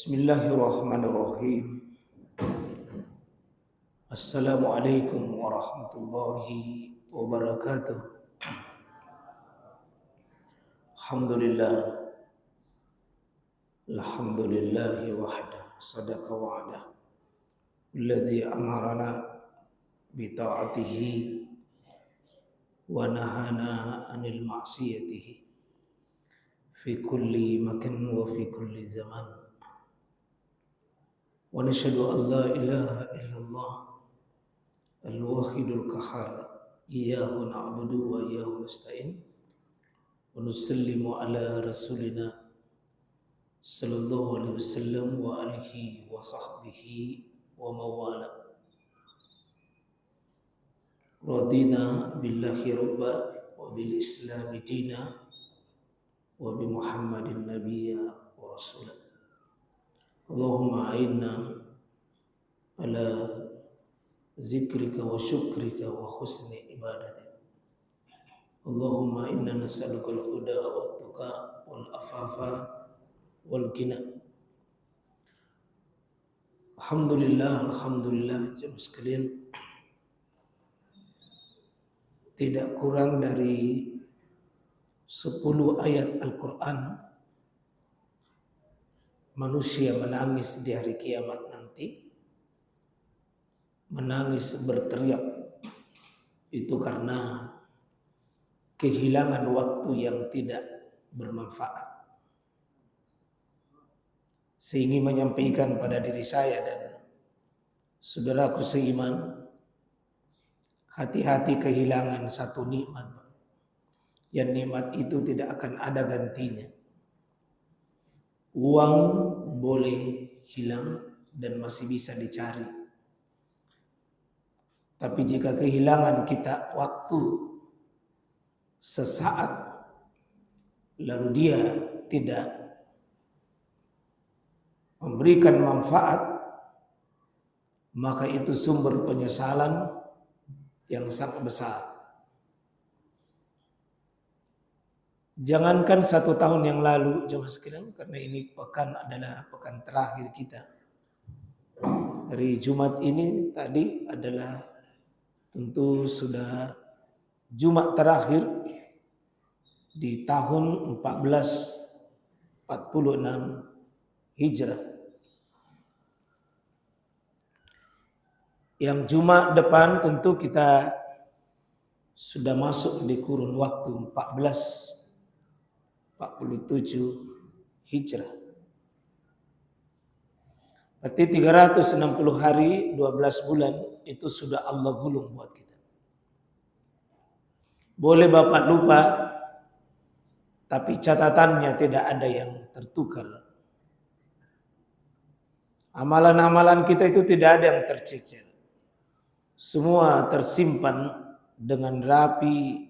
Bismillahirrahmanirrahim. Assalamualaikum warahmatullahi wabarakatuh. Alhamdulillah. Alhamdulillahi wahda sadaqa wa'ada. Alladhi amarana bita'atihi wa nahana anil ma'siyatihi fi kulli makan wa fi kulli zaman. Wa nashhadu an la ilaha illallah al-wahidul qahhar iyyahu na'budu wa iyyahu nasta'in wa nusallimu ala rasulina sallallahu alaihi wasallam wa alihi wa sahbihi wa mawala. Radina billahi rabba wa bil islami dina wa bi Muhammadin nabiyya wa rasulah. Allahumma a'inna ala zikrika wa syukrika wa husni ibadatik. Allahumma inna nas'aluka al-huda wa tuqa wal afafa wal ghina. Alhamdulillah jemaah sekalian, tidak kurang dari 10 ayat Al-Quran manusia menangis di hari kiamat nanti. Menangis berteriak itu karena kehilangan waktu yang tidak bermanfaat. Saya ingin menyampaikan pada diri saya dan saudaraku seiman, hati-hati kehilangan satu nikmat, yang nikmat itu tidak akan ada gantinya. Uang boleh hilang dan masih bisa dicari. Tapi jika kehilangan kita waktu sesaat, lalu dia tidak memberikan manfaat, maka itu sumber penyesalan yang sangat besar. Jangankan 1 tahun yang lalu, jemaah sekalian, karena ini pekan adalah pekan terakhir kita. Hari Jumat ini tadi adalah tentu sudah Jumat terakhir di tahun 1446 Hijrah. Yang Jumat depan tentu kita sudah masuk di kurun waktu 1447 Hijrah. Berarti 360 hari 12 bulan itu sudah Allah gulung buat kita. Boleh Bapak lupa, tapi catatannya tidak ada yang tertukar. Amalan-amalan kita itu tidak ada yang tercecer. Semua tersimpan dengan rapi,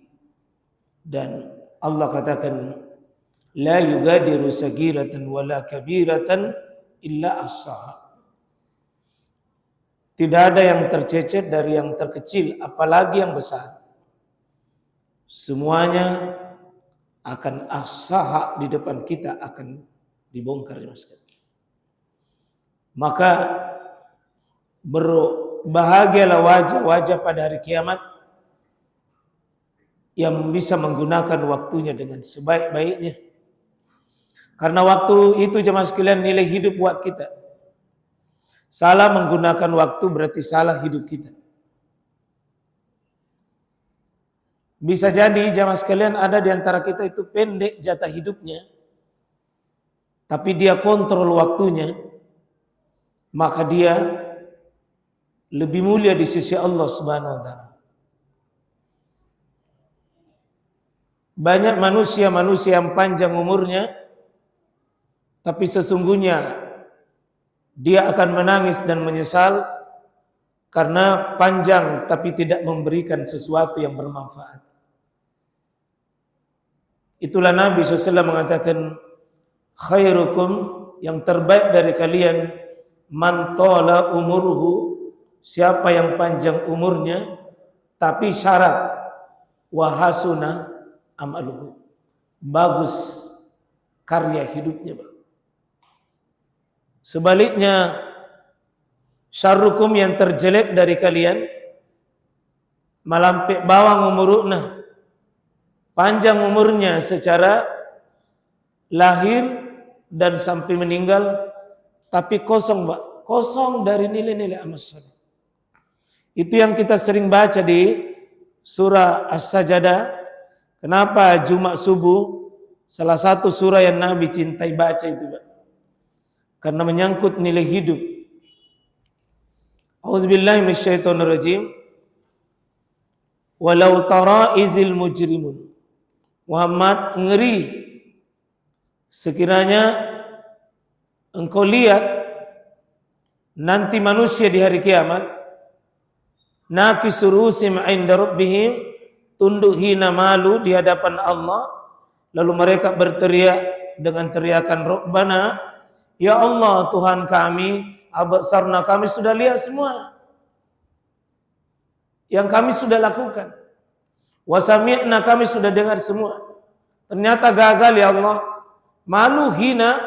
dan Allah katakan la yugadiru sagiratan wala kabiratan illa ahsaha. Tidak ada yang tercecer dari yang terkecil apalagi yang besar. Semuanya akan ahsaha, di depan kita akan dibongkar. Maka berbahagialah wajah-wajah pada hari kiamat yang bisa menggunakan waktunya dengan sebaik-baiknya. Karena waktu itu jemaah sekalian nilai hidup buat kita. Salah menggunakan waktu berarti salah hidup kita. Bisa jadi jemaah sekalian ada di antara kita itu pendek jatah hidupnya, tapi dia kontrol waktunya, maka dia lebih mulia di sisi Allah Subhanahu wa taala. Banyak manusia yang panjang umurnya, tapi sesungguhnya dia akan menangis dan menyesal karena panjang tapi tidak memberikan sesuatu yang bermanfaat. Itulah Nabi SAW mengatakan, khairukum, yang terbaik dari kalian, man tala umuruhu, siapa yang panjang umurnya tapi syarat wahasuna amaluhu, bagus karya hidupnya. Sebaliknya, syarrukum yang terjelek dari kalian, malampik bawang umuruna, panjang umurnya secara lahir dan sampai meninggal, tapi kosong, Mbak. Kosong dari nilai-nilai amal soleh. Itu yang kita sering baca di surah As-Sajdah. Kenapa Jumat subuh salah satu surah yang Nabi cintai baca itu, Pak? Karena menyangkut nilai hidup. A'udzubillahi minasyaitonirrajim. Walau tara izil mujrimun. Muhammad, ngeri sekiranya engkau lihat nanti manusia di hari kiamat, nakisu ru'usihim 'inda rabbihim, tunduk hina malu di hadapan Allah, lalu mereka berteriak dengan teriakan Rabbana, ya Allah Tuhan kami, absarna, kami sudah lihat semua yang kami sudah lakukan, wasami'na, kami sudah dengar semua, ternyata gagal ya Allah. Malu, hina,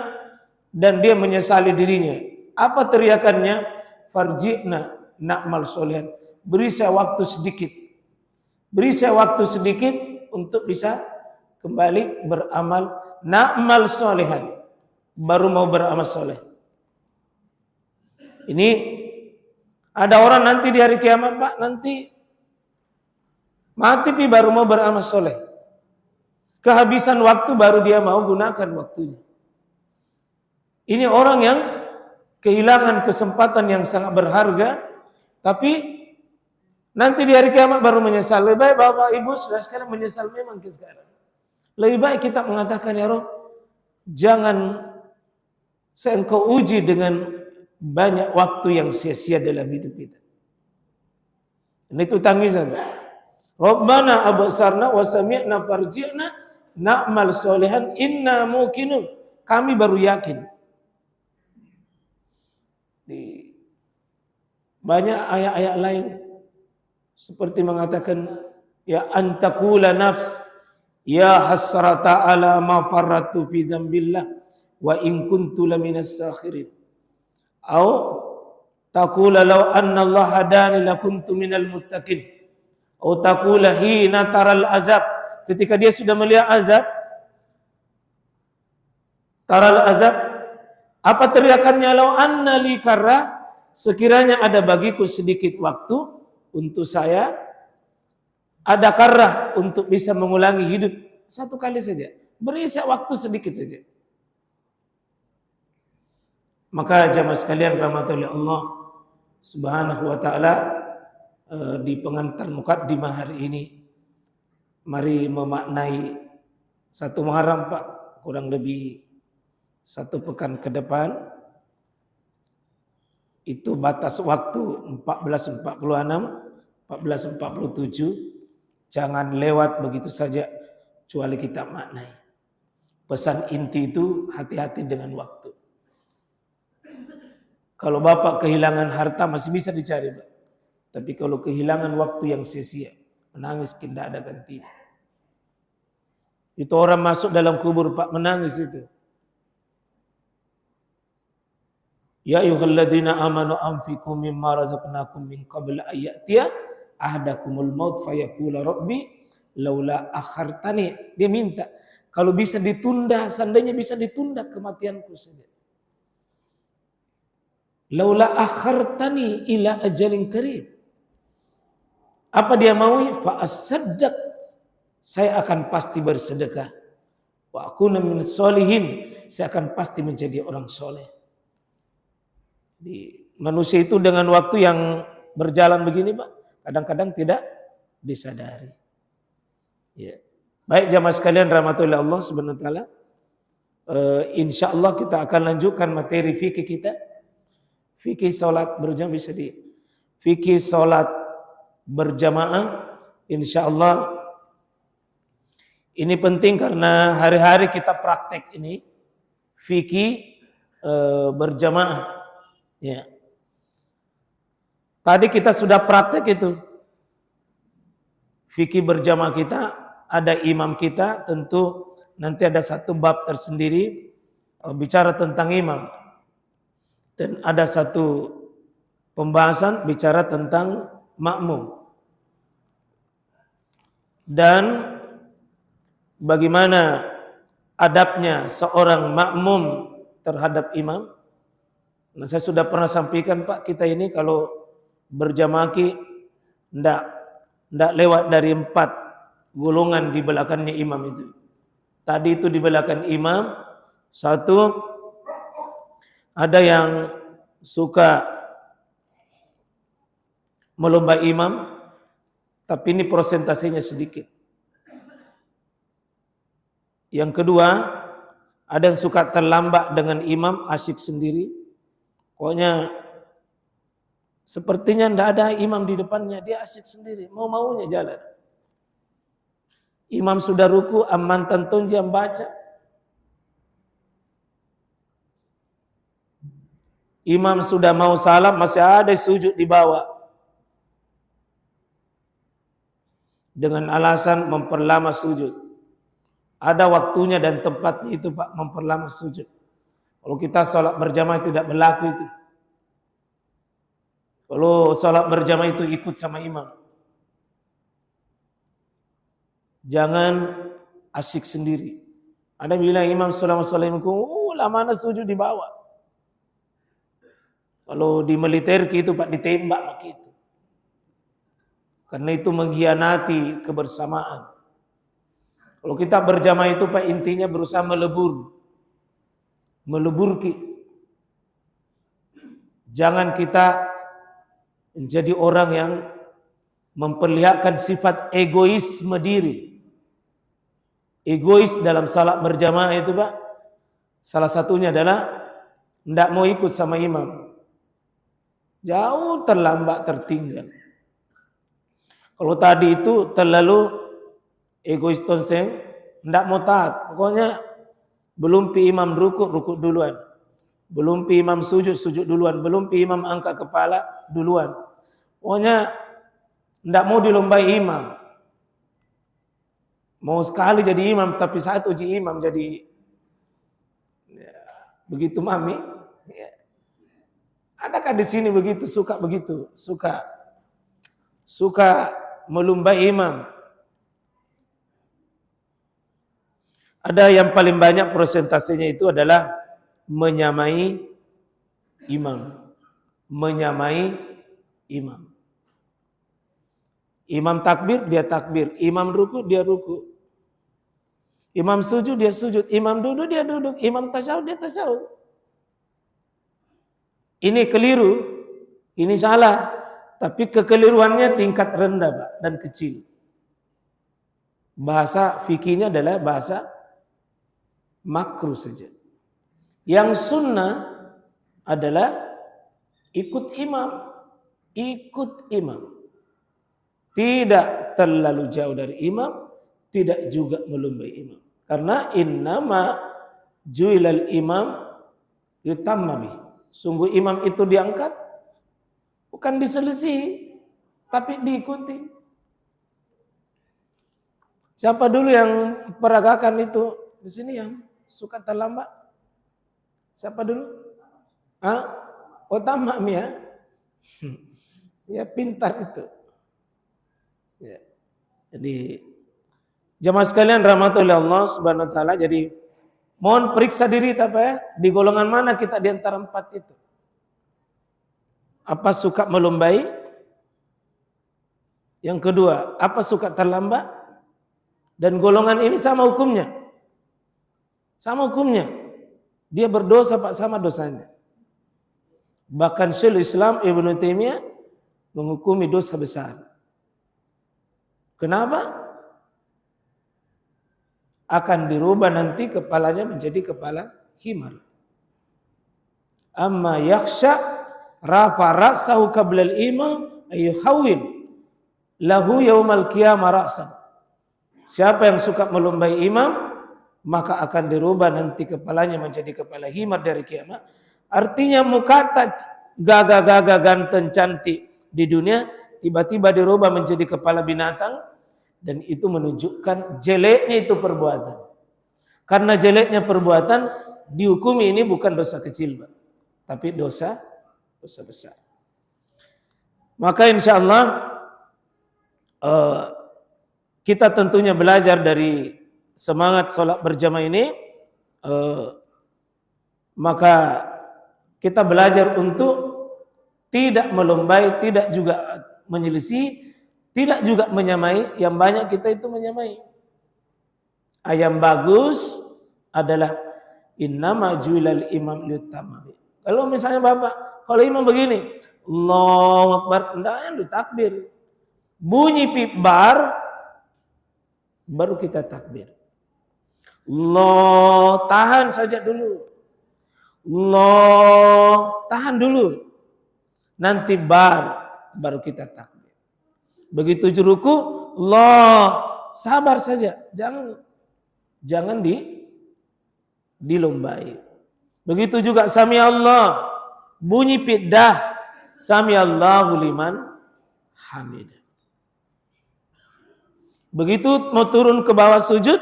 dan dia menyesali dirinya. Apa teriakannya? Farji'na na'mal solihan. Beri saya waktu sedikit. Beri saya waktu sedikit untuk bisa kembali beramal na'mal solihan. Baru mau beramal soleh. Ini ada orang nanti di hari kiamat, Pak, nanti mati baru mau beramal soleh. Kehabisan waktu baru dia mau gunakan waktunya. Ini orang yang kehilangan kesempatan yang sangat berharga, tapi nanti di hari kiamat baru menyesal. Lebih baik Bapak Ibu sudah sekarang menyesal memang ke sekarang. Lebih baik kita mengatakan, ya Rob, jangan engkau uji dengan banyak waktu yang sia-sia dalam hidup kita. Ini itu tangisan. Rabbana absarna wa sami'na farji'na na'mal solihan inna muqinun. Kami baru yakin. Di banyak ayat-ayat lain seperti mengatakan, ya antakula nafs ya hasrata ala ma farratu fi dzambillah wa in kuntu laminas sakhirin, au taqula law anna Allah hadani lakuntu minal muttaqin, au taqula hina taral azab, ketika dia sudah melihat azab, taral azab, apa teriakannya? Law anna li karra, sekiranya ada bagiku sedikit waktu untuk saya, ada karrah untuk bisa mengulangi hidup satu kali saja, beri saya waktu sedikit saja. Maka jamaah sekalian rahmatullahi Allah Subhanahu wa taala, di pengantar mukaddimah hari ini mari memaknai satu Muharram, Pak, kurang lebih 1 pekan ke depan, itu batas waktu 14.46, 14.47, jangan lewat begitu saja kecuali kita maknai. Pesan inti itu hati-hati dengan waktu. Kalau Bapak kehilangan harta masih bisa dicari, Pak. Tapi kalau kehilangan waktu yang sia-sia, menangis tidak ada gantinya. Itu orang masuk dalam kubur, Pak, menangis itu. Ya ayyuhalladzina amanu anfiqu mimma razaqnakum min qabl an ya'tiya ahadakumul maut fayaqula rabbi laula akhartani. Dia minta kalau bisa ditunda, seandainya bisa ditunda kematianku saja. Laula akhartani ila ajalin qarib. Apa dia mau? Fa asaddaq, saya akan pasti bersedekah. Wa akuna minas solihin, saya akan pasti menjadi orang soleh. Di manusia itu dengan waktu yang berjalan begini, Pak, kadang-kadang tidak disadari. Ya. Baik jamaah sekalian rahmatullahi Allah subhanahu wa ta'ala. Insyaallah kita akan lanjutkan materi fikih kita. Fikih salat berjamaah bisa di fikih salat berjamaah. Insyaallah ini penting karena hari-hari kita praktek ini fikih berjamaah. Ya. Tadi kita sudah praktek itu. Fikih berjamaah kita, ada imam kita, tentu nanti ada satu bab tersendiri bicara tentang imam. Dan ada satu pembahasan bicara tentang makmum dan bagaimana adabnya seorang makmum terhadap imam. Nah, saya sudah pernah sampaikan Pak, kita ini kalau berjamaah ndak lewat dari 4 golongan di belakangnya imam itu. Tadi itu di belakang imam, satu ada yang suka melombai imam, tapi ini persentasenya sedikit. Yang kedua, ada yang suka terlambat dengan imam, asyik sendiri. Pokoknya sepertinya tidak ada imam di depannya, dia asyik sendiri, mau-maunya jalan. Imam sudah ruku, aman tentun jam baca. Imam sudah mau salam, masih ada sujud di bawah. Dengan alasan memperlama sujud. Ada waktunya dan tempatnya itu Pak, memperlama sujud. Kalau kita sholat berjamaah tidak berlaku itu. Kalau sholat berjamaah itu ikut sama imam. Jangan asyik sendiri. Ada bilang imam assalamualaikum, lama sujud di bawah. Kalau di militer itu Pak ditembak begitu. Karena itu mengkhianati kebersamaan. Kalau kita berjamaah itu Pak intinya berusaha meleburki. Jangan kita menjadi orang yang memperlihatkan sifat egoisme diri. Egois dalam salat berjamaah itu Pak, salah satunya adalah tidak mau ikut sama imam. Jauh terlambat, tertinggal. Kalau tadi itu terlalu egois tonseng, tidak mau taat. Pokoknya belum pi imam ruku duluan. Belum pi imam sujud duluan. Belum pi imam angkat kepala duluan. Pokoknya tidak mau dilombai imam. Mau sekali jadi imam, tapi saat uji imam jadi ya, begitu mami. Ya. Adakah di sini begitu, suka melombai imam? Ada yang paling banyak persentasenya itu adalah menyamai imam. Menyamai imam. Imam takbir, dia takbir. Imam ruku, dia ruku. Imam sujud, dia sujud. Imam duduk, dia duduk. Imam tasyahud, dia tasyahud. Ini keliru, ini salah. Tapi kekeliruannya tingkat rendah Pak, dan kecil. Bahasa fikihnya adalah bahasa makruh saja. Yang sunnah adalah ikut imam. Ikut imam. Tidak terlalu jauh dari imam, tidak juga melombai imam. Karena innama ju'ilal imam yutamma bih. Sungguh imam itu diangkat bukan diselisih, tapi diikuti. Siapa dulu yang peragakan itu di sini yang suka terlambat? Siapa dulu? Tamam ya. Ya pintar itu. Ya. Jadi jamaah sekalian rahmatullahi Allah Subhanahu wa taala, jadi mohon periksa diri ya, di golongan mana kita di antara 4 itu. Apa suka melombai? Yang kedua, apa suka terlambat? Dan golongan ini sama hukumnya. Sama hukumnya. Dia berdosa Pak, sama dosanya. Bahkan Syekhul Islam Ibnu Taimiyah menghukumi dosa besar. Kenapa? Akan dirubah nanti kepalanya menjadi kepala himar. Amma yakhsha rafa ra'sahu qabla al-imam ayyuhawil lahu yaumal qiyamah ra'san. Siapa yang suka melombai imam, maka akan dirubah nanti kepalanya menjadi kepala himar dari kiamat. Artinya muka gagah-gagah ganteng cantik di dunia tiba-tiba dirubah menjadi kepala binatang, dan itu menunjukkan jeleknya itu perbuatan. Karena jeleknya perbuatan dihukumi ini bukan dosa kecil, Pak. tapi dosa besar. Maka insya Allah kita tentunya belajar dari semangat sholat berjamaah ini, maka kita belajar untuk tidak melombai, tidak juga menyelisih, tidak juga menyamai. Yang banyak kita itu menyamai. Yang bagus adalah innama ju'ilal imam liyutamma. Kalau misalnya Bapak, kalau imam begini, Allahu Akbar, enggak takbir. Bunyi bar baru kita takbir. Allah, tahan saja dulu. Allah, tahan dulu. Nanti baru kita takbir. Begitu ruku, Allah, sabar saja. Jangan dilombai. Begitu juga sami Allah, bunyi dah, sami Allahu liman hamid. Begitu mau turun ke bawah sujud,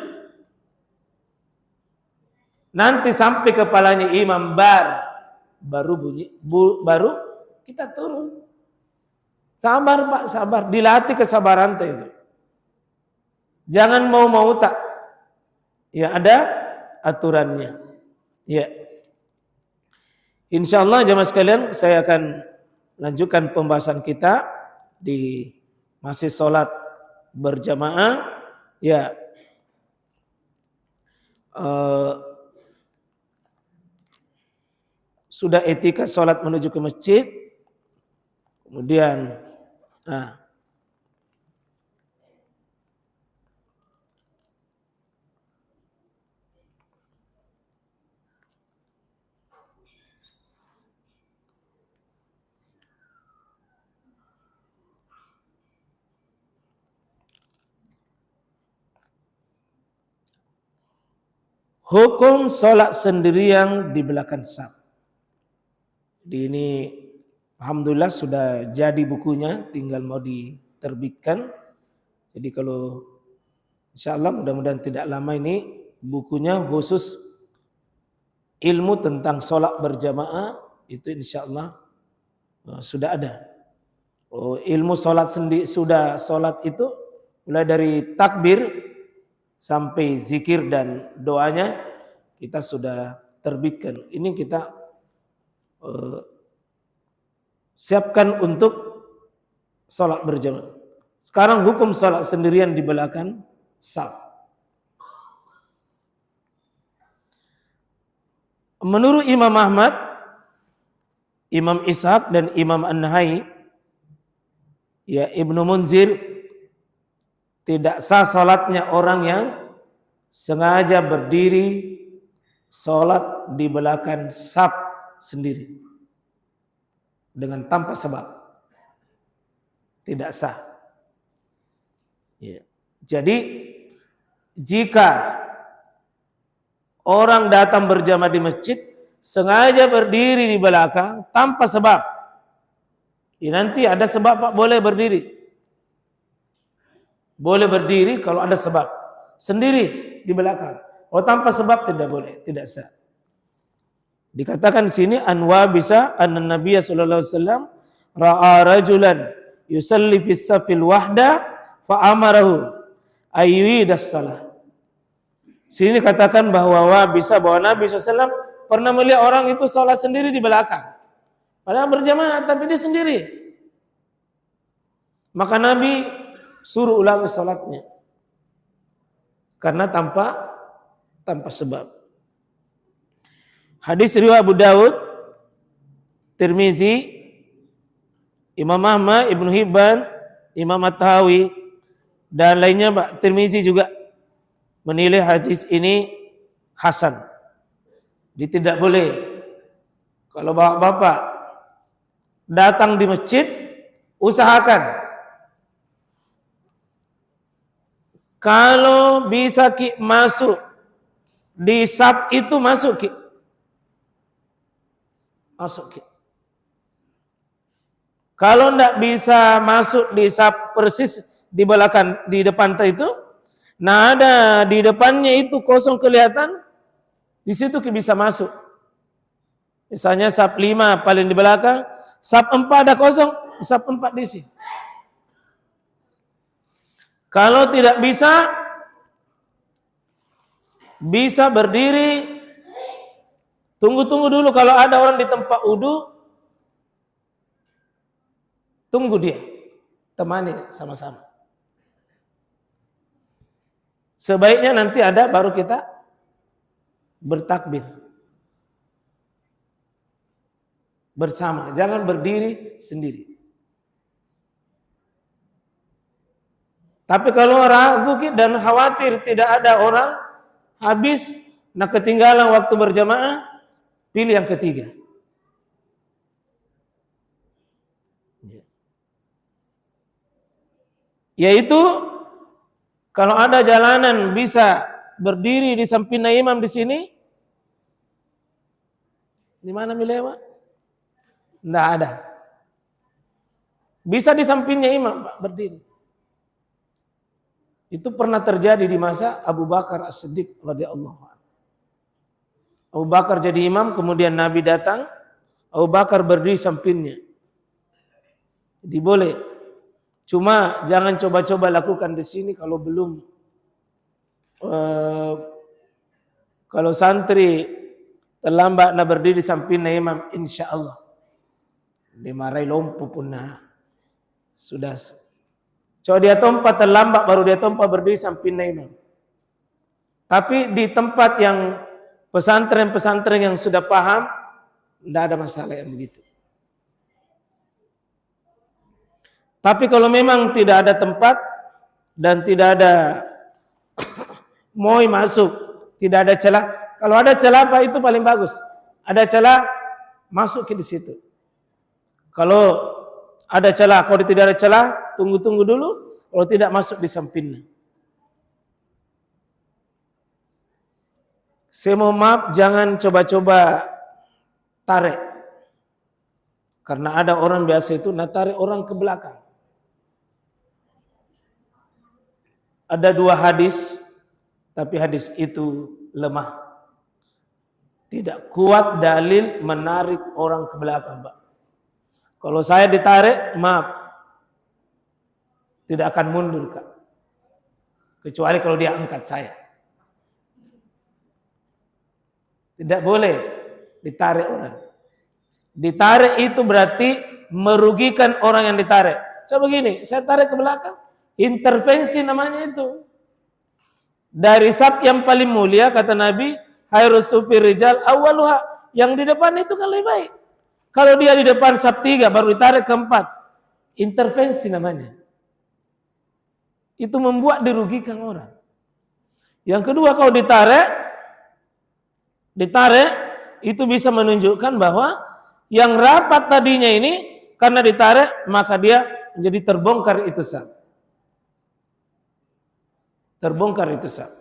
nanti sampai kepalanya imam baru bunyi, baru kita turun. Sabar Pak, sabar, dilatih kesabaran itu. Jangan mau tak. Ya ada aturannya. Ya. Insyaallah jemaah sekalian, saya akan lanjutkan pembahasan kita di masih sholat berjamaah. Ya. Sudah etika sholat menuju ke masjid. Kemudian hukum sholat sendirian di belakang saf. Jadi ini alhamdulillah sudah jadi bukunya, tinggal mau diterbitkan. Jadi kalau insyaallah mudah-mudahan tidak lama ini bukunya khusus ilmu tentang sholat berjamaah itu insyaallah sudah ada. Ilmu sholat sendiri sudah, sholat itu mulai dari takbir sampai zikir dan doanya kita sudah terbitkan. Ini kita siapkan untuk sholat berjamaah. Sekarang hukum sholat sendirian di belakang saf. Menurut Imam Ahmad, Imam Ishaq dan Imam An-Nahai, ya Ibnu Munzir, tidak sah sholatnya orang yang sengaja berdiri sholat di belakang saf sendiri dengan tanpa sebab, tidak sah. Ya. Jadi jika orang datang berjamaah di masjid sengaja berdiri di belakang tanpa sebab, ya nanti ada sebab Pak, boleh berdiri. Boleh berdiri kalau ada sebab. Sendiri di belakang. Kalau tanpa sebab tidak boleh, tidak sah. Dikatakan sini anwa bisa anna Nabiya sallallahu alaihi wasallam ra'a rajulan yusalli fis safil wahda fa amarahu ayyudas salah. Sini katakan bahwa bisa bahwa Nabi SAW pernah melihat orang itu salat sendiri di belakang. Padahal berjamaah tapi dia sendiri. Maka Nabi suruh ulangi salatnya. Karena tanpa sebab. Hadis riwayat Abu Daud, Tirmizi, Imam Ahmad, Ibnu Hibban, Imam At-Tahawi dan lainnya, Pak. Tirmizi juga menilai hadis ini hasan. Jadi tidak boleh kalau bapak-bapak datang di masjid, usahakan kalau bisa masuk di saf itu, masuk. Kalau tidak bisa masuk di saf persis di belakang, di depan itu, nah ada di depannya itu kosong kelihatan, di situ bisa masuk. Misalnya saf 5 paling di belakang, saf 4 ada kosong, saf 4 diisi. Kalau tidak bisa berdiri, tunggu dulu kalau ada orang di tempat wudu, tunggu dia, temani sama-sama. Sebaiknya nanti ada baru kita bertakbir bersama, jangan berdiri sendiri. Tapi kalau ragu dan khawatir tidak ada orang, habis, nah ketinggalan waktu berjamaah, pilih yang ketiga. Yaitu kalau ada jalanan bisa berdiri di samping imam di sini, di mana milewat? Tidak ada. Bisa di sampingnya imam Pak, berdiri. Itu pernah terjadi di masa Abu Bakar As-Siddiq radhiyallahu anhu. Abu Bakar jadi imam, kemudian Nabi datang, Abu Bakar berdiri sampingnya. Jadi boleh. Cuma jangan coba-coba lakukan di sini kalau belum kalau santri terlambat nak berdiri samping imam, insya Allah dimarahi lompu pun sudah. Coba dia tempat terlambat baru dia tempat berdiri samping imam. Tapi di tempat yang pesantren-pesantren yang sudah paham, tidak ada masalah yang begitu. Tapi kalau memang tidak ada tempat dan tidak ada mau masuk, tidak ada celah. Kalau ada celah Pak, itu paling bagus. Ada celah, masuk ke di situ. Kalau ada celah, kalau tidak ada celah, tunggu dulu. Kalau tidak, masuk di sampingnya. Saya mau maaf, jangan coba-coba tarik. Karena ada orang biasa itu tarik orang ke belakang. Ada 2 hadis, tapi hadis itu lemah. Tidak kuat dalil menarik orang ke belakang, Pak. Kalau saya ditarik, maaf, tidak akan mundur, Kak. Kecuali kalau dia angkat saya. Tidak boleh ditarik orang. Ditarik itu berarti merugikan orang yang ditarik. Coba begini, saya tarik ke belakang, intervensi namanya itu. Dari saf yang paling mulia, kata Nabi, hairus sufir rijal awwaluha, yang di depan itu kan lebih baik. Kalau dia di depan saf 3 baru ditarik ke 4, intervensi namanya. Itu membuat dirugikan orang. Yang kedua, kalau ditarik itu bisa menunjukkan bahwa yang rapat tadinya ini karena ditarik maka dia menjadi terbongkar itu saf. Terbongkar itu saf.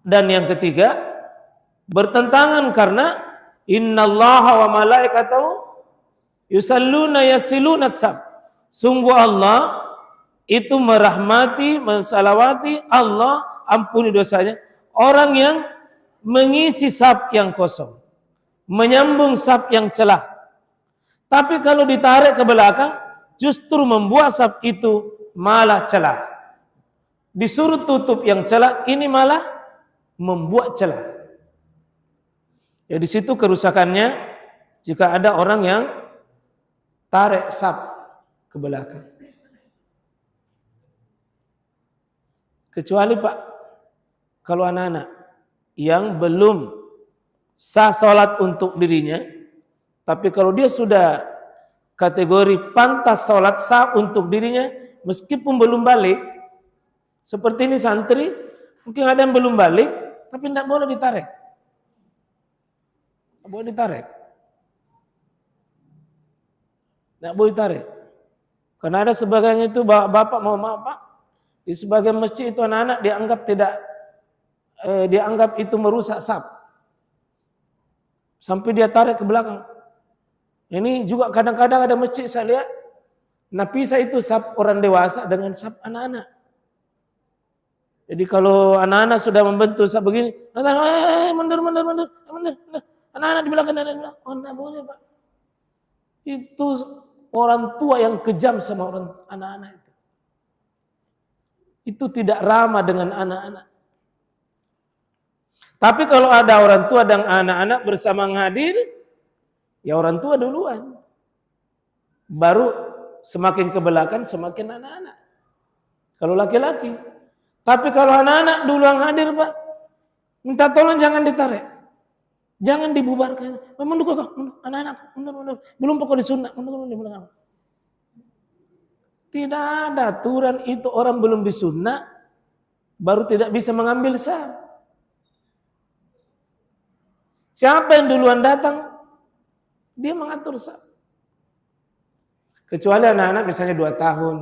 Dan yang ketiga, bertentangan karena innallaha wa malaikatahu yusalluna yasiluna saf. Sungguh Allah itu merahmati, mensalawati, Allah ampuni dosanya orang yang mengisi saf yang kosong, menyambung saf yang celah. Tapi kalau ditarik ke belakang, justru membuat saf itu malah celah. Disuruh tutup yang celah, ini malah membuat celah. Ya di situ kerusakannya jika ada orang yang tarik saf ke belakang. Kecuali Pak, kalau anak-anak yang belum sah sholat untuk dirinya, tapi kalau dia sudah kategori pantas sholat sah untuk dirinya, meskipun belum balik, seperti ini santri, mungkin ada yang belum balik, tapi tidak boleh ditarik. Tidak boleh ditarik. Tidak boleh ditarik. Karena ada sebagian itu bapak mau maaf Pak, di sebagian masjid itu anak-anak dianggap itu merusak saf. Sampai dia tarik ke belakang. Ini juga kadang-kadang ada masjid saya lihat, nah pisah itu saf orang dewasa dengan saf anak-anak. Jadi kalau anak-anak sudah membentuk begini, mundur. Anak-anak di belakang, oh enggak boleh Pak. Itu orang tua yang kejam sama orang anak-anak itu. Itu tidak ramah dengan anak-anak. Tapi kalau ada orang tua dan anak-anak bersama hadir, ya orang tua duluan. Baru semakin ke belakang semakin anak-anak. Kalau laki-laki. Tapi kalau anak-anak duluan hadir Pak, minta tolong jangan ditarik. Jangan dibubarkan. Mundur kok, anak-anak, mundur. Belum pokok disunat, mundur. Tidak ada aturan itu orang belum disunat baru tidak bisa mengambil sah. Siapa yang duluan datang, dia mengatur sah. Kecuali anak-anak misalnya 2 tahun,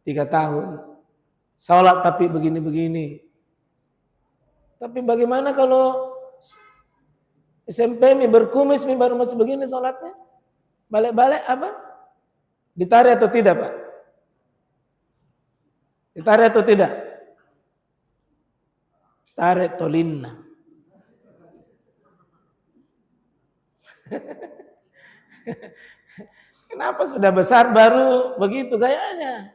3 tahun, sholat tapi begini-begini. Tapi bagaimana kalau SMP berkumis baru masih begini sholatnya? Balik-balik apa? Ditarik atau tidak Pak? Ditarik atau tidak? Tarik tolinna. Kenapa sudah besar baru begitu gayanya?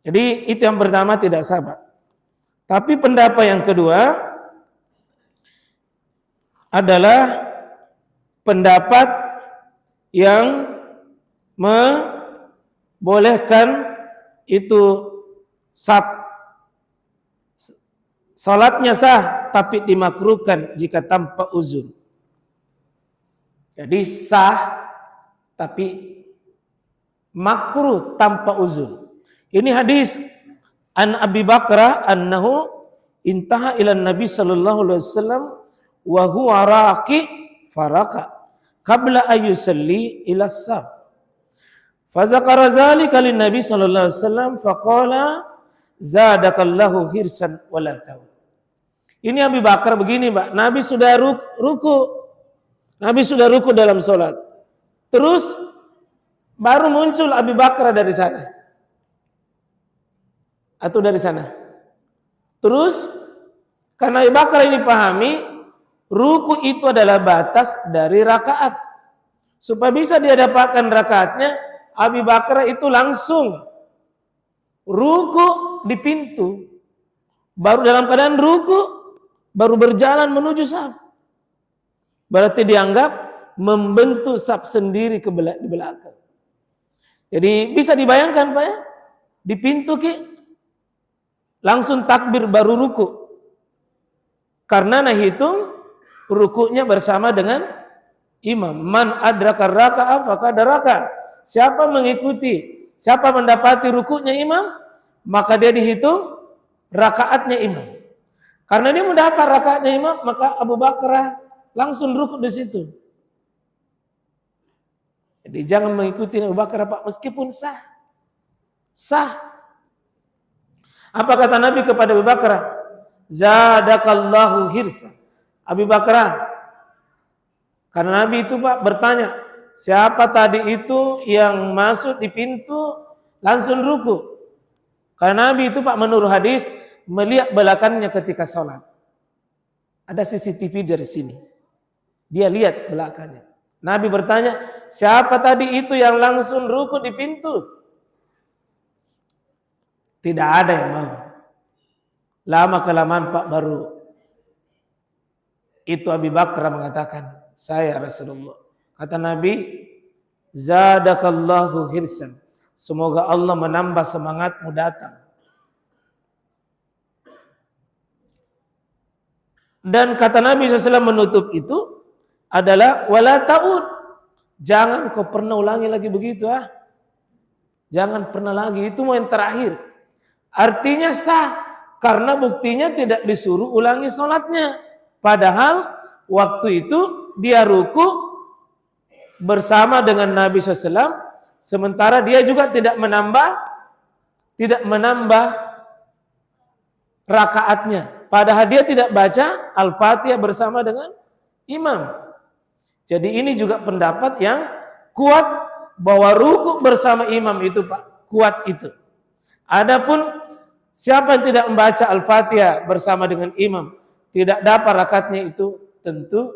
Jadi itu yang pertama tidak sabar. Tapi pendapat yang kedua adalah pendapat yang membolehkan itu salatnya sah tapi dimakruhkan jika tanpa uzur. Jadi sah tapi makruh tanpa uzur. Ini hadis an Abi Bakrah annahu intaha ila Nabi sallallahu alaihi wasallam wa huwa raqi faraka qabla ayyusalli ila saf. Fa zakara zalika lin Nabi sallallahu alaihi wasallam faqala zadakallahu hirsan wala taw. Ini Abi Bakar begini, Pak. Nabi sudah ruku. Nabi sudah ruku dalam salat. Terus baru muncul Abi Bakar dari sana. Atau dari sana. Terus karena Abi Bakar ini pahami ruku itu adalah batas dari rakaat. Supaya bisa dia dapatkan rakaatnya, Abi Bakar itu langsung ruku di pintu. Baru dalam keadaan ruku, baru berjalan menuju saf. Berarti dianggap membentuk saf sendiri di belakang. Jadi bisa dibayangkan Pak ya, di pintu langsung takbir baru ruku. Karena hitung rukunya bersama dengan imam. Man adraka raka'ah faqad raka. Siapa mengikuti, siapa mendapati rukunya imam, maka dia dihitung rakaatnya imam. Karena dia mendapat rakaatnya imam, maka Abu Bakar langsung ruku di situ. Jadi jangan mengikuti Abu Bakar Pak, meskipun sah. Sah. Apa kata Nabi kepada Abu Bakar? Zadakallahu hirsa. Abu Bakar, karena Nabi itu Pak bertanya, siapa tadi itu yang masuk di pintu langsung ruku? Karena Nabi itu Pak menurut hadis melihat belakangnya ketika sholat. Ada CCTV dari sini. Dia lihat belakangnya. Nabi bertanya, siapa tadi itu yang langsung ruku di pintu? Tidak ada yang mau. Lama-kelamaan Pak baru itu Abi Bakar mengatakan, saya Rasulullah. Kata Nabi, zadakallahu hirsan. Semoga Allah menambah semangatmu datang. Dan kata Nabi SAW menutup itu adalah wala ta'ud. Jangan kau pernah ulangi lagi begitu Jangan pernah lagi, itu mau yang terakhir. Artinya sah karena buktinya tidak disuruh ulangi sholatnya. Padahal waktu itu dia ruku bersama dengan Nabi SAW, sementara dia juga tidak menambah rakaatnya. Padahal dia tidak baca Al-Fatihah bersama dengan imam. Jadi ini juga pendapat yang kuat bahwa ruku bersama imam itu Pak, kuat itu. Adapun siapa yang tidak membaca Al-Fatihah bersama dengan imam, tidak dapat rakaatnya, itu tentu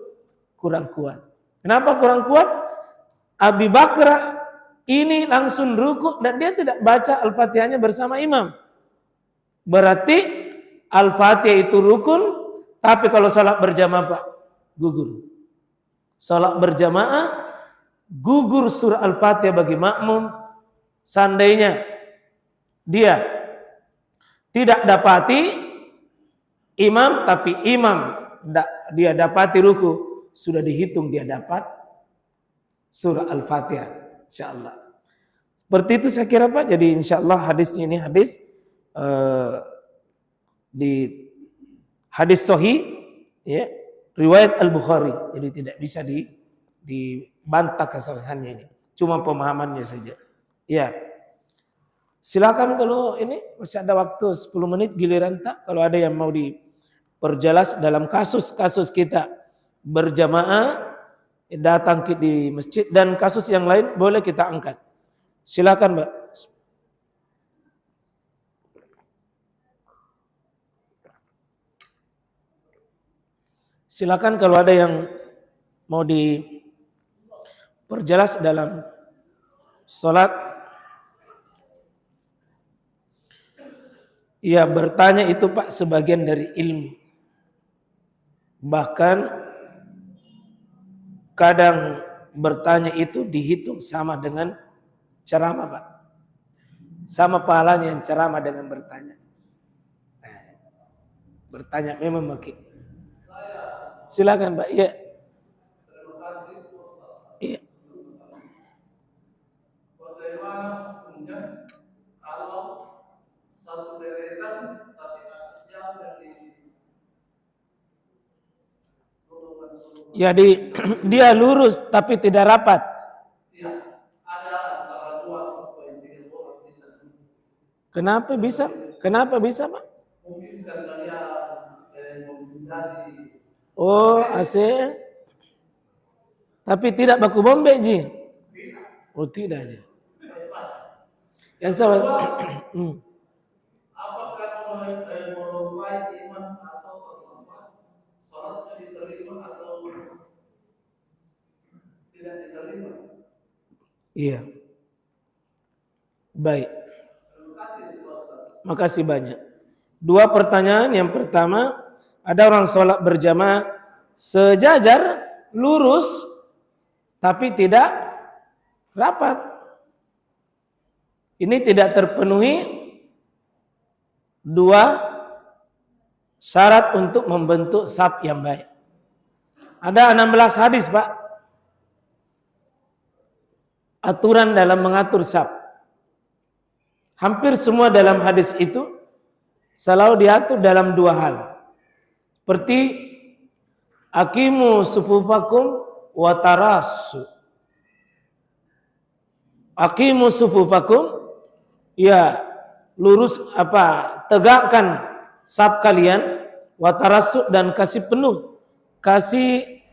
kurang kuat. Kenapa kurang kuat? Abi Bakar ini langsung rukuk dan dia tidak baca Al-Fatihahnya bersama imam. Berarti Al-Fatihah itu rukun, tapi kalau salat berjamaah Pak, gugur. Salat berjamaah gugur surah Al-Fatihah bagi makmum. Seandainya dia tidak dapati imam, tapi imam dia dapati ruku, sudah dihitung dia dapat surah Al-Fatihah, insyaallah. Seperti itu saya kira Pak. Jadi insyaallah hadisnya ini hadis di hadis sahih, ya, riwayat Al-Bukhari. Jadi tidak bisa dibantah kesahihannya ini. Cuma pemahamannya saja. Ya. Silakan kalau ini masih ada waktu 10 menit giliran tak, kalau ada yang mau diperjelas dalam kasus-kasus kita berjamaah datang di masjid dan kasus yang lain boleh kita angkat. Silakan, Mbak. Silakan kalau ada yang mau diperjelas dalam salat. Ya, bertanya itu Pak sebagian dari ilmu. Bahkan kadang bertanya itu dihitung sama dengan ceramah Pak. Sama pahalanya yang ceramah dengan bertanya. Bertanya memang makin. Silakan Pak. Iya. Terima kasih Ustaz. Iya. Bagaimana hukumnya kalau satu deretan tapi jam dari Ya dia lurus tapi tidak rapat. Iya, ada antara 2 sampai 3 orang bisa. Kenapa bisa? Kenapa bisa, Pak? Mungkin karena dia menghindari. Oh, AC. Tapi tidak baku bombe, Ji. Tidak. Oh, tidak, Ji. Yang sahabat. Apakah melompat iman atau terlambat? Salatnya diterima atau tidak diterima? Iya. Baik. Terima kasih, Ustaz. Makasih banyak. 2 pertanyaan. Yang pertama, ada orang sholat berjamaah sejajar, lurus, tapi tidak rapat. Ini tidak terpenuhi 2 syarat untuk membentuk saf yang baik. Ada 16 hadis, Pak. Aturan dalam mengatur saf. Hampir semua dalam hadis itu selalu diatur dalam 2 hal. Seperti aqimu sufufakum wa tarasu. Aqimu sufufakum, ya, lurus tegakkan saf kalian, wa tarasu, dan kasih penuh, kasih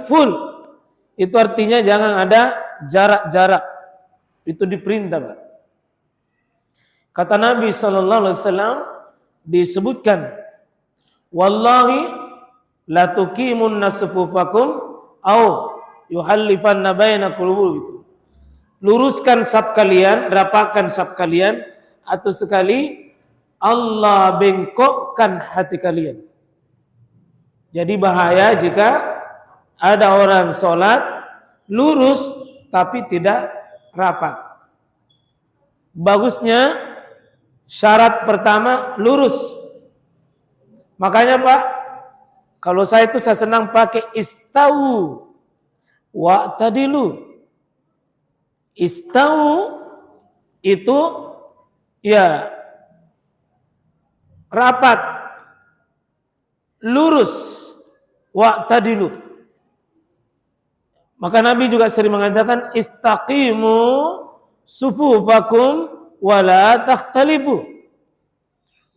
full. Itu artinya jangan ada jarak-jarak. Itu diperintah, Pak. Kata Nabi SAW disebutkan, wallahi la tuqimun nasufufakum au yuhallifanna baina qulubikum. Luruskan saf kalian, rapatkan saf kalian, atau sekali Allah bengkokkan hati kalian. Jadi bahaya jika ada orang sholat lurus tapi tidak rapat. Bagusnya syarat pertama lurus. Makanya Pak, kalau saya senang pakai istau wa tadilu. Istau itu ya rapat, lurus, wa tadilu. Maka Nabi juga sering mengatakan istaqimu sufufakum wala takhtalifu.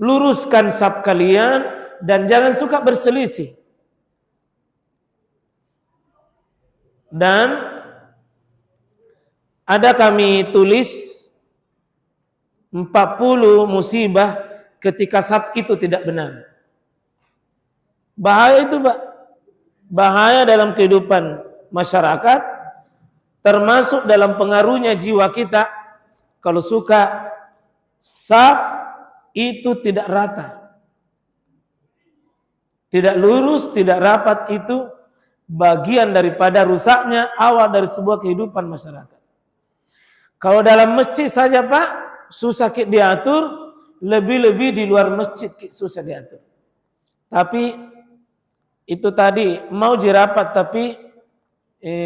Luruskan saf kalian dan jangan suka berselisih. Dan ada kami tulis 40 musibah ketika sab itu tidak benar. Bahaya itu, Pak. Bahaya dalam kehidupan masyarakat, termasuk dalam pengaruhnya jiwa kita. Kalau suka saf itu tidak rata, tidak lurus, tidak rapat, itu bagian daripada rusaknya awal dari sebuah kehidupan masyarakat. Kalau dalam masjid saja, Pak, susah diatur, lebih-lebih di luar masjid susah diatur. Tapi itu tadi mau dirapat, tapi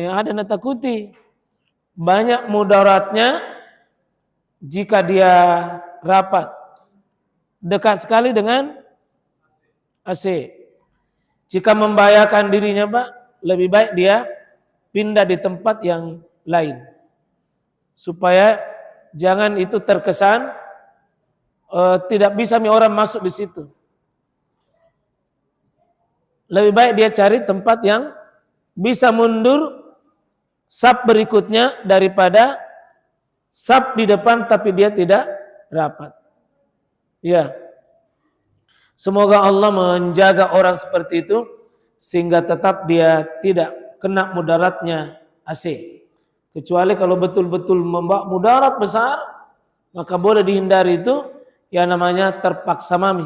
ada natakuti banyak mudaratnya jika dia rapat dekat sekali dengan AC. Jika membahayakan dirinya, Pak, lebih baik dia pindah di tempat yang lain supaya jangan itu terkesan tidak bisa orang masuk di situ. Lebih baik dia cari tempat yang bisa mundur sab berikutnya daripada sab di depan tapi dia tidak rapat. Ya. Semoga Allah menjaga orang seperti itu sehingga tetap dia tidak kena mudaratnya AC. Kecuali kalau betul-betul membawa mudarat besar, maka boleh dihindari itu yang namanya terpaksa mami.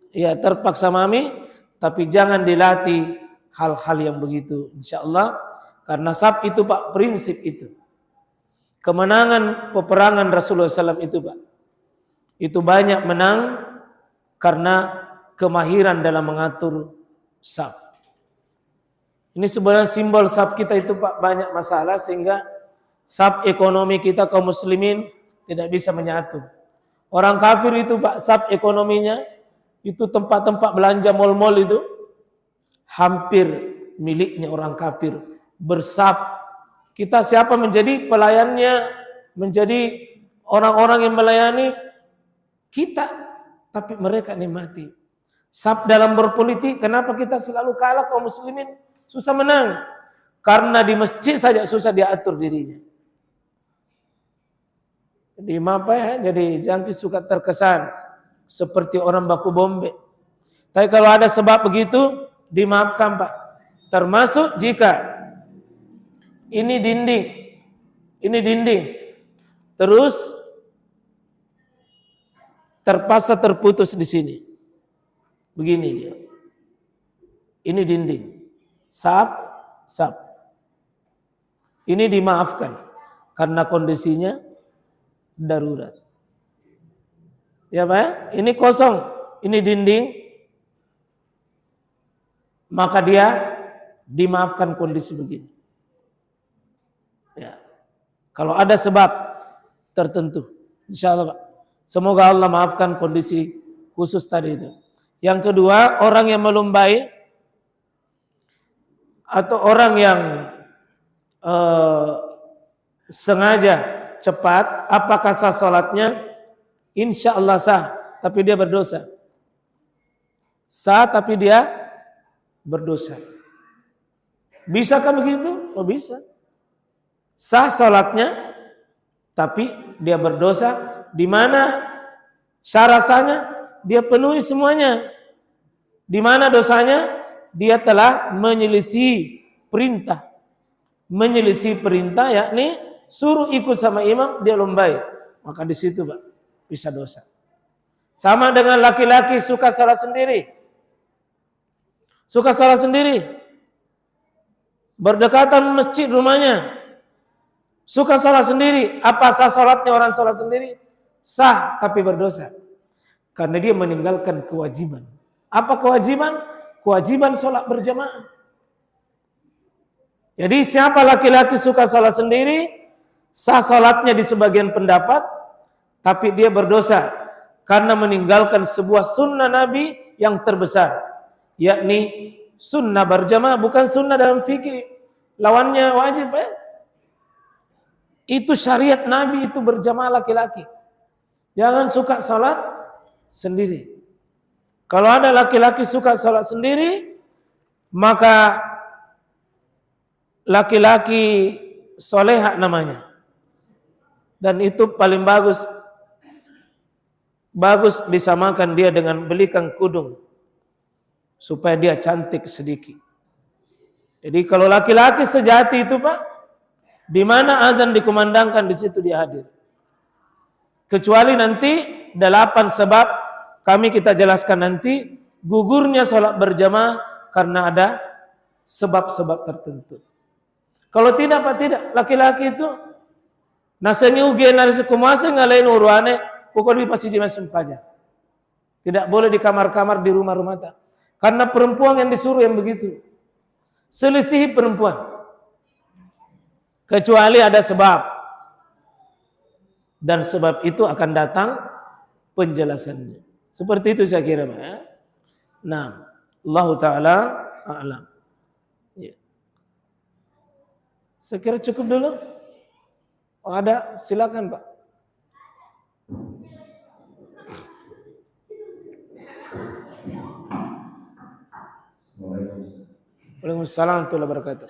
Ya, terpaksa mami. Tapi jangan dilatih hal-hal yang begitu, insyaallah, karena sab itu, Pak, prinsip itu. Kemenangan peperangan Rasulullah SAW itu, Pak, itu banyak menang karena kemahiran dalam mengatur sab. Ini sebenarnya simbol sab kita itu, Pak, banyak masalah sehingga sab ekonomi kita kaum muslimin tidak bisa menyatu. Orang kafir itu, Pak, sab ekonominya itu tempat-tempat belanja mal-mal itu hampir miliknya orang kafir. Bersab. Kita siapa menjadi pelayannya, menjadi orang-orang yang melayani kita, tapi mereka nikmati. Sab dalam berpolitik, kenapa kita selalu kalah kaum muslimin? Susah menang. Karena di masjid saja susah diatur dirinya. Jadi apa ya? Jadi jangan suka terkesan seperti orang baku bombe. Tapi kalau ada sebab begitu, dimaafkan, Pak. Termasuk jika ini dinding, terus terpaksa terputus di sini. Begini dia. Ini dinding. Sab. Ini dimaafkan karena kondisinya darurat. Ya, Pak, ini kosong, ini dinding, maka dia dimaafkan kondisi begini. Ya. Kalau ada sebab tertentu, insyaallah, Pak, semoga Allah maafkan kondisi khusus tadi itu. Yang kedua, orang yang melumbai atau orang yang sengaja cepat, apakah sah salatnya? Insya Allah sah, tapi dia berdosa. Sah, tapi dia berdosa. Bisakah begitu? Oh, bisa. Sah salatnya, tapi dia berdosa. Di mana syarat sahnya? Dia penuhi semuanya. Di mana dosanya? Dia telah menyelisih perintah. Menyelisih perintah, yakni suruh ikut sama imam, dia lumbai. Maka di situ, Pak, bisa dosa. Sama dengan laki-laki suka salat sendiri. Suka salat sendiri. Berdekatan masjid rumahnya. Suka salat sendiri. Apa sah salatnya orang salat sendiri? Sah, tapi berdosa. Karena dia meninggalkan kewajiban. Apa kewajiban? Kewajiban salat berjamaah. Jadi siapa laki-laki suka salat sendiri, sah salatnya di sebagian pendapat, tapi dia berdosa karena meninggalkan sebuah sunnah Nabi yang terbesar, yakni sunnah berjamaah, bukan sunnah dalam fikih. Lawannya wajib, ya. Itu syariat Nabi, itu berjamaah laki-laki. Jangan suka salat sendiri. Kalau ada laki-laki suka salat sendiri, maka laki-laki soleha namanya. Dan itu paling bagus bagus disamakan dia dengan belikan kudung supaya dia cantik sedikit. Jadi kalau laki-laki sejati itu Pak, di mana azan dikumandangkan di situ dia hadir. Kecuali nanti 8 sebab kami kita jelaskan nanti gugurnya sholat berjamaah karena ada sebab-sebab tertentu. Kalau tidak Pak, tidak, laki-laki itu nasengi ujian dari sekumase ngalain uruane pokok di pasti jema sumpahnya. Tidak boleh di kamar-kamar di rumah-rumah tak. Karena perempuan yang disuruh yang begitu. Selisihi perempuan. Kecuali ada sebab. Dan sebab itu akan datang penjelasannya. Seperti itu saya kira Pak ya. Nah, Allah Ta'ala a'lam. Ya. Saya kira cukup dulu. Oh, ada, silakan Pak. Waalaikumsalam warahmatullahi wabarakatuh.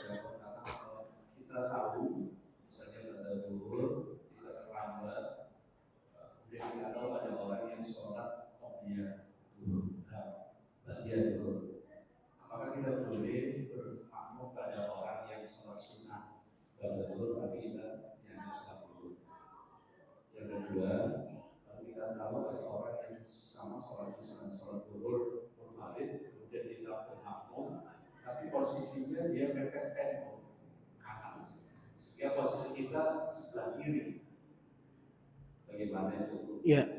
Kita tahu, misalnya pada zuhur, kita terlambat, kemudian kita tahu ada orang yang sholat qobliyah bagian zuhur. Apakah kita boleh bermakmum pada orang yang sholat sunnah pada zuhur, tapi kita yang sholat zuhur? Yang kedua, kalau kita tahu ada orang yang sama sholat misalnya sholat zuhur munfarid, kemudian kita bermakmum, tapi posisinya dia mepet tembok kanan, sehingga posisi kita sebelah kiri. Bagaimana itu? Ya,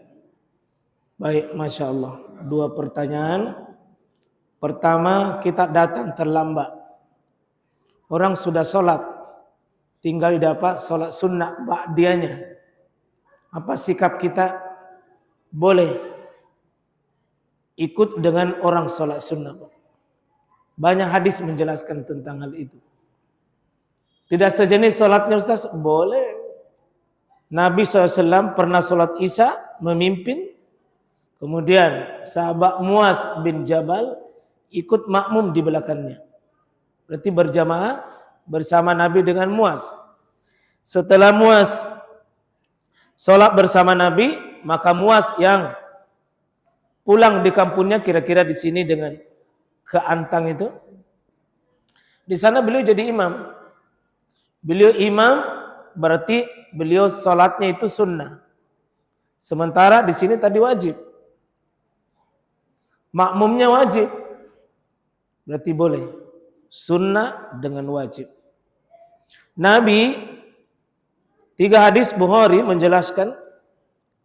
baik, masya Allah. 2 pertanyaan. Pertama, kita datang terlambat. Orang sudah sholat, tinggal dapat sholat sunnah ba'diyahnya. Apa sikap kita? Boleh ikut dengan orang sholat sunnah. Banyak hadis menjelaskan tentang hal itu. Tidak sejenis sholatnya Ustaz? Boleh. Nabi SAW pernah sholat Isya memimpin. Kemudian sahabat Muaz bin Jabal ikut makmum di belakangnya. Berarti berjamaah bersama Nabi dengan Muaz. Setelah Muaz sholat bersama Nabi, maka Muaz yang pulang di kampungnya kira-kira di sini dengan keantang itu. Di sana beliau jadi imam. Beliau imam berarti beliau sholatnya itu sunnah. Sementara di sini tadi wajib. Makmumnya wajib. Berarti boleh. Sunnah dengan wajib. Nabi 3 hadis Bukhari menjelaskan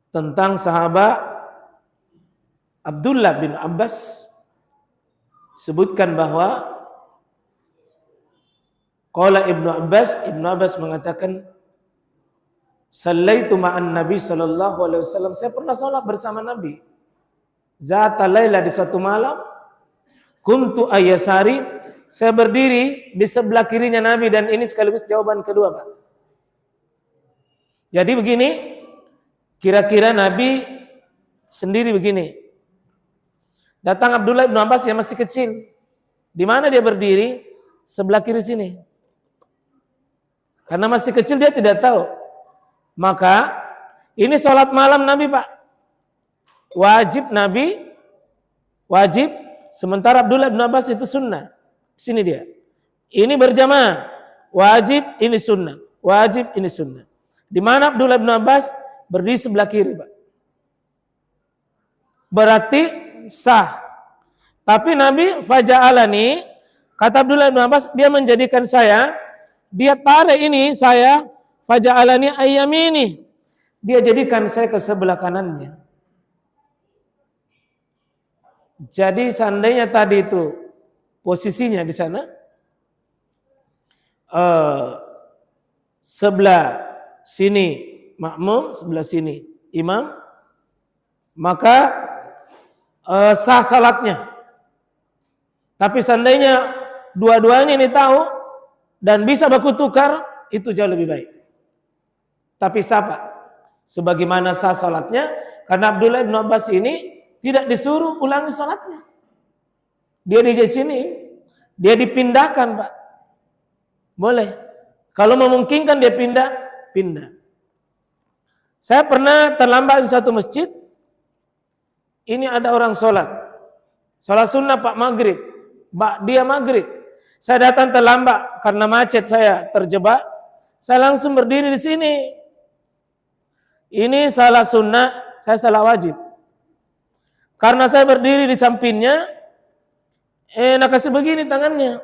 tentang sahabat Abdullah bin Abbas, sebutkan bahwa qala Ibnu Abbas mengatakan sallaitu ma'an Nabi sallallahu alaihi wasallam, saya pernah salat bersama Nabi. Zata laila, di suatu malam, kuntu ayyasari, saya berdiri di sebelah kirinya Nabi, dan ini sekaligus jawaban kedua Pak. Jadi begini, kira-kira Nabi sendiri begini. Datang Abdullah bin Abbas yang masih kecil. Di mana dia berdiri? Sebelah kiri sini. Karena masih kecil dia tidak tahu. Maka ini sholat malam Nabi Pak. Wajib Nabi, wajib. Sementara Abdullah bin Abbas itu sunnah. Sini dia. Ini berjamaah. Wajib, ini sunnah. Wajib, ini sunnah. Di mana Abdullah bin Abbas berdiri sebelah kiri Pak. Berarti sah. Tapi Nabi faja'alani, kata Abdullah bin Abbas, dia menjadikan saya, dia tarik ini saya, faja'alani ayyamini, dia jadikan saya ke sebelah kanannya. Jadi seandainya tadi itu posisinya di sana, sebelah sini makmum, sebelah sini imam, maka sah salatnya. Tapi seandainya dua-duanya ini tahu dan bisa baku tukar, itu jauh lebih baik. Tapi sah Pak, sebagaimana sah salatnya, karena Abdullah bin Abbas ini tidak disuruh ulangi salatnya. Dia di sini, dia dipindahkan Pak. Boleh. Kalau memungkinkan dia pindah. Saya pernah terlambat di satu masjid, ini ada orang sholat sunnah Pak maghrib, dia maghrib. Saya datang terlambat karena macet, saya terjebak. Saya langsung berdiri di sini. Ini salah sunnah, saya salah wajib. Karena saya berdiri di sampingnya, nak kasih begini tangannya.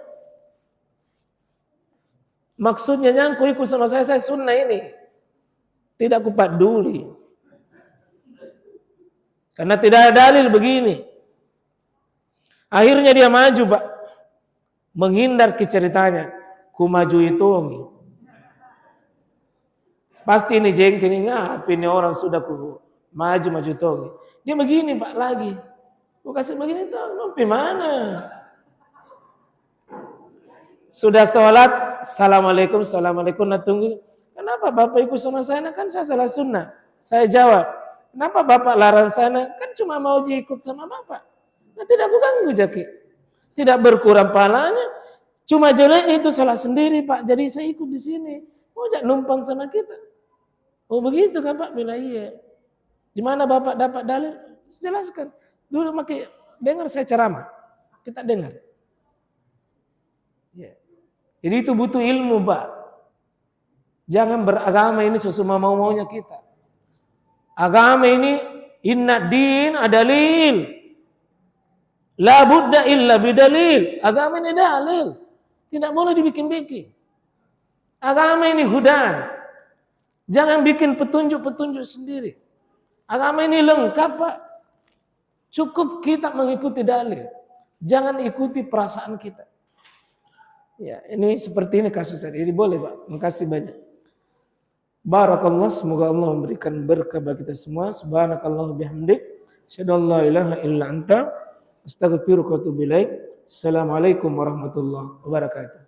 Maksudnya nyangku ikut sama saya sunnah ini. Tidak aku peduli. Karena tidak ada dalil begini. Akhirnya dia maju, Pak. Menghindar ke ceritanya. Ku maju itu. Pasti ini jengkel, ini orang sudah ku maju tongi. Dia begini, Pak, lagi. Ku kasih begini tuh, mana? Sudah sholat, assalamualaikum, nah tunggu. Kenapa Bapak ikut sama saya? Kan saya salah sunnah. Saya jawab, kenapa Bapak larang saya? Kan cuma mau ikut sama Bapak. Nah, tidak aku ganggu jaki. Tidak berkurang pahalanya. Cuma jelek itu salah sendiri, Pak. Jadi saya ikut di sini. Mau jak numpang sama kita. Oh begitu kan Pak? Bila iya. Di mana Bapak dapat dalil? Jelaskan. Dulu dengar saya ceramah. Kita dengar. Ya. Jadi itu butuh ilmu, Pak. Jangan beragama ini sesuai mau-maunya kita. Agama ini inna din adalil. La budda illa bidalil. Agama ini dalil. Tidak boleh dibikin-bikin. Agama ini hudan. Jangan bikin petunjuk-petunjuk sendiri. Agama ini lengkap, Pak. Cukup kita mengikuti dalil. Jangan ikuti perasaan kita. Ya, ini seperti ini kasusnya. Jadi boleh, Pak. Makasih banyak. Barakallah, semoga Allah memberikan berkah bagi kita semua. Subhanakallah bihamdik. Asyhadu an la ilaha illa anta. Astaghfiruka wa atubu ilaik. Assalamualaikum warahmatullahi wabarakatuh.